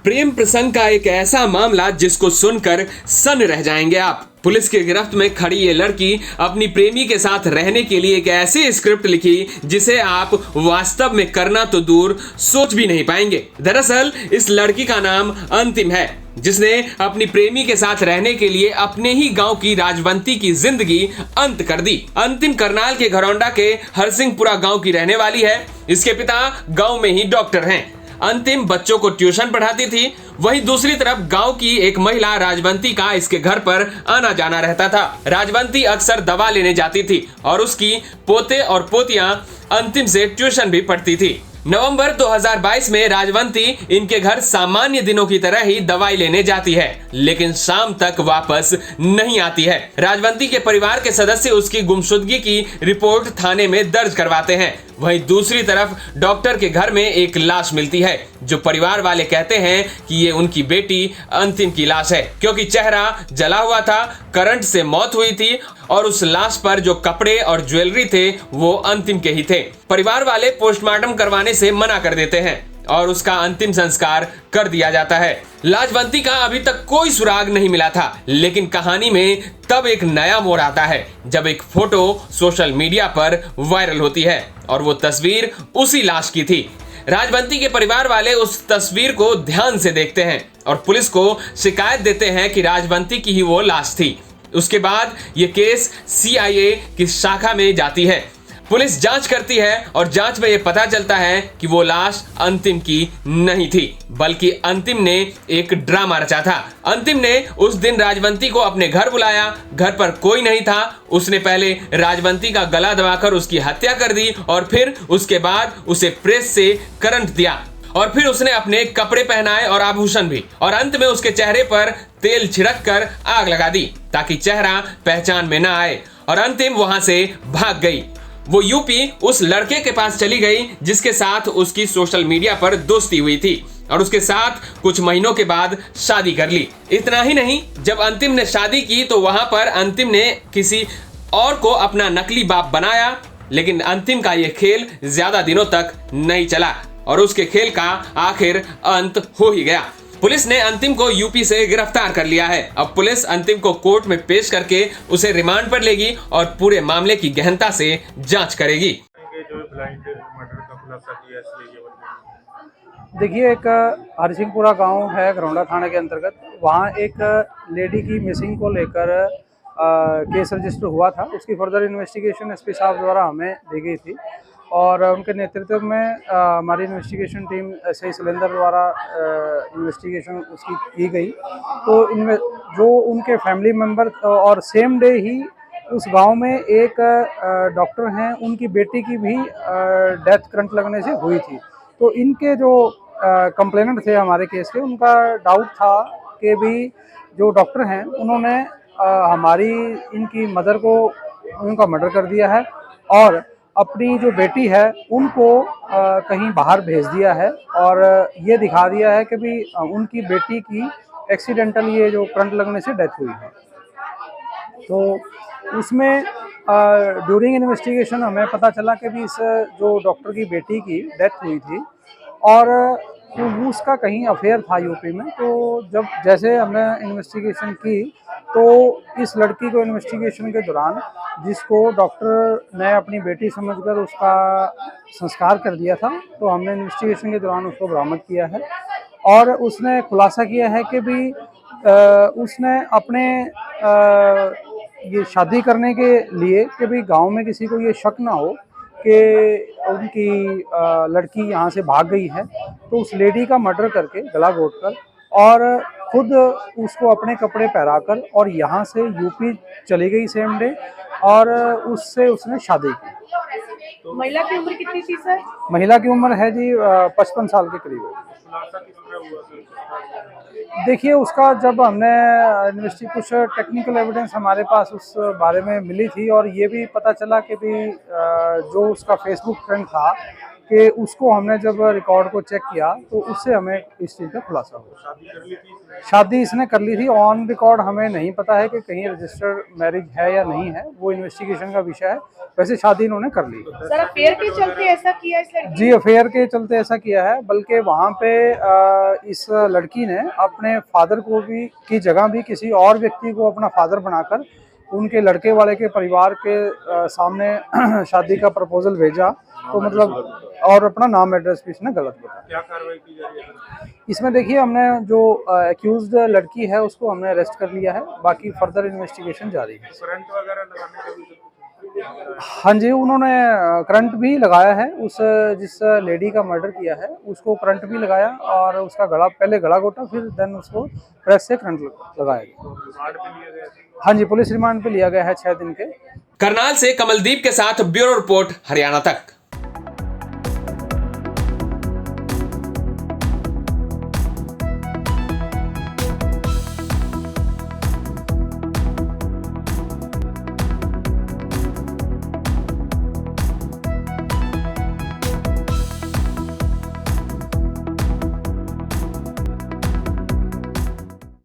प्रेम प्रसंग का एक ऐसा मामला जिसको सुनकर सन रह जाएंगे आप। पुलिस की गिरफ्त में खड़ी ये लड़की अपनी प्रेमी के साथ रहने के लिए एक ऐसी स्क्रिप्ट लिखी जिसे आप वास्तव में करना तो दूर सोच भी नहीं पाएंगे। दरअसल इस लड़की का नाम अंतिम है, जिसने अपनी प्रेमी के साथ रहने के लिए अपने ही गांव की राजवंती की जिंदगी अंत कर दी। अंतिम करनाल के घरौंडा के हरसिंहपुरा गांव की रहने वाली है। इसके पिता गांव में ही डॉक्टर हैं। अंतिम बच्चों को ट्यूशन पढ़ाती थी। वहीं दूसरी तरफ गांव की एक महिला राजवंती का इसके घर पर आना जाना रहता था। राजवंती अक्सर दवा लेने जाती थी और उसकी पोते और पोतियां अंतिम से ट्यूशन भी पढ़ती थी। नवंबर 2022 में राजवंती इनके घर सामान्य दिनों की तरह ही दवाई लेने जाती है, लेकिन शाम तक वापस नहीं आती है। राजवंती के परिवार के सदस्य उसकी गुमशुदगी की रिपोर्ट थाने में दर्ज करवाते हैं। वहीं दूसरी तरफ डॉक्टर के घर में एक लाश मिलती है, जो परिवार वाले कहते हैं कि ये उनकी बेटी अंतिम की लाश है, क्योंकि चेहरा जला हुआ था, करंट से मौत हुई थी और उस लाश पर जो कपड़े और ज्वेलरी थे वो अंतिम के ही थे। परिवार वाले पोस्टमार्टम करवाने से मना कर देते हैं और उसका अंतिम संस्कार कर दिया जाता है। लाजवंती का अभी तक कोई सुराग नहीं मिला था, लेकिन कहानी में तब एक नया मोड़ आता है जब एक फोटो सोशल मीडिया पर वायरल होती है और वो तस्वीर उसी लाश की थी। राजवंती के परिवार वाले उस तस्वीर को ध्यान से देखते हैं और पुलिस को शिकायत देते हैं कि राजवंती की ही वो लाश थी। उसके बाद ये केस CIA की शाखा में जाती है। पुलिस जांच करती है और जांच में ये पता चलता है कि वो लाश अंतिम की नहीं थी, बल्कि अंतिम ने एक ड्रामा रचा था। अंतिम ने उस दिन राजवंती को अपने घर बुलाया। घर पर कोई नहीं था। उसने पहले राजवंती का गला दबाकर उसकी हत्या कर दी और फिर उसके बाद उसे प्रेस से करंट दिया और फिर उसने अपने कपड़े पहनाए और आभूषण भी, और अंत में उसके चेहरे पर तेल छिड़क कर आग लगा दी ताकि चेहरा पहचान में ना आए, और अंतिम वहां से भाग गई। वो यूपी उस लड़के के पास चली गई जिसके साथ उसकी सोशल मीडिया पर दोस्ती हुई थी और उसके साथ कुछ महीनों के बाद शादी कर ली। इतना ही नहीं, जब अंतिम ने शादी की तो वहां पर अंतिम ने किसी और को अपना नकली बाप बनाया, लेकिन अंतिम का ये खेल ज्यादा दिनों तक नहीं चला और उसके खेल का आखिर अंत हो ही गया। पुलिस ने अंतिम को यूपी से गिरफ्तार कर लिया है। अब पुलिस अंतिम को कोर्ट में पेश करके उसे रिमांड पर लेगी और पूरे मामले की गहनता से जांच करेगी। देखिए, एक हरसिंहपुरा गांव है घरौंडा थाने के अंतर्गत। वहां एक लेडी की मिसिंग को लेकर केस रजिस्टर हुआ था। उसकी फर्दर इन्वेस्टिगेशन SP साहब द्वारा हमें दी गई थी और उनके नेतृत्व में हमारी इन्वेस्टिगेशन टीम SI सिलेंडर द्वारा इन्वेस्टिगेशन उसकी की गई। तो इनमें जो उनके फैमिली मेम्बर और सेम डे ही उस गांव में एक डॉक्टर हैं, उनकी बेटी की भी डेथ करंट लगने से हुई थी। तो इनके जो कंप्लेनेंट थे हमारे केस के, उनका डाउट था कि भी जो डॉक्टर हैं उन्होंने हमारी इनकी मदर को उनका मर्डर कर दिया है और अपनी जो बेटी है उनको कहीं बाहर भेज दिया है और ये दिखा दिया है कि भी उनकी बेटी की एक्सीडेंटल ये जो करंट लगने से डेथ हुई है। तो उसमें ड्यूरिंग इन्वेस्टिगेशन हमें पता चला कि भी इस जो डॉक्टर की बेटी की डेथ हुई थी और तो उसका कहीं अफेयर था यूपी में। तो जब जैसे हमने इन्वेस्टिगेशन की तो इस लड़की को इन्वेस्टिगेशन के दौरान, जिसको डॉक्टर ने अपनी बेटी समझकर उसका संस्कार कर दिया था, तो हमने इन्वेस्टिगेशन के दौरान उसको बरामद किया है और उसने खुलासा किया है कि भी उसने अपने ये शादी करने के लिए कि भी गांव में किसी को ये शक ना हो कि उनकी लड़की यहाँ से भाग गई है, तो उस लेडी का मर्डर करके गला घोंटकर और खुद उसको अपने कपड़े पहनाकर और यहाँ से यूपी चली गई सेम डे और उससे उसने शादी की। तो महिला की उम्र कितनी थी सर? महिला की उम्र है जी 55 साल के करीब है। देखिए, उसका जब हमने कुछ टेक्निकल एविडेंस हमारे पास उस बारे में मिली थी और ये भी पता चला कि भी जो उसका फेसबुक फ्रेंड था कि उसको हमने जब रिकॉर्ड को चेक किया तो उससे हमें इस चीज़ का खुलासा हुआ। शादी इसने कर ली थी, ऑन रिकॉर्ड हमें नहीं पता है कि कहीं रजिस्टर्ड मैरिज है या नहीं है, वो इन्वेस्टिगेशन का विषय है। वैसे शादी इन्होंने कर ली। सर अफेयर के चलते ऐसा किया इस लड़की जी, अफेयर के चलते ऐसा किया है, बल्कि वहाँ पे इस लड़की ने अपने फादर को भी की जगह भी किसी और व्यक्ति को अपना फादर बनाकर उनके लड़के वाले के परिवार के सामने शादी का प्रपोजल भेजा, तो मतलब और अपना नाम एड्रेस भी इसने गलत बताया। क्या कार्रवाई की जा रही है? इसमें देखिए हमने जो एक्यूज्ड लड़की है उसको हमने अरेस्ट कर लिया है, बाकी फर्दर इन्वेस्टिगेशन जारी है। करंट वगैरह लगाने का भी हाँ जी, उन्होंने करंट भी लगाया है, उस जिस लेडी का मर्डर किया है उसको करंट भी लगाया और उसका गला पहले गला घोटा, फिर देन उसको प्रेस से करंट लगाया गया। रिमांड पे लिए गए थे। हाँ जी, पुलिस रिमांड पे लिया गया है 6 दिन के। करनाल से कमलदीप के साथ ब्यूरो रिपोर्ट हरियाणा तक।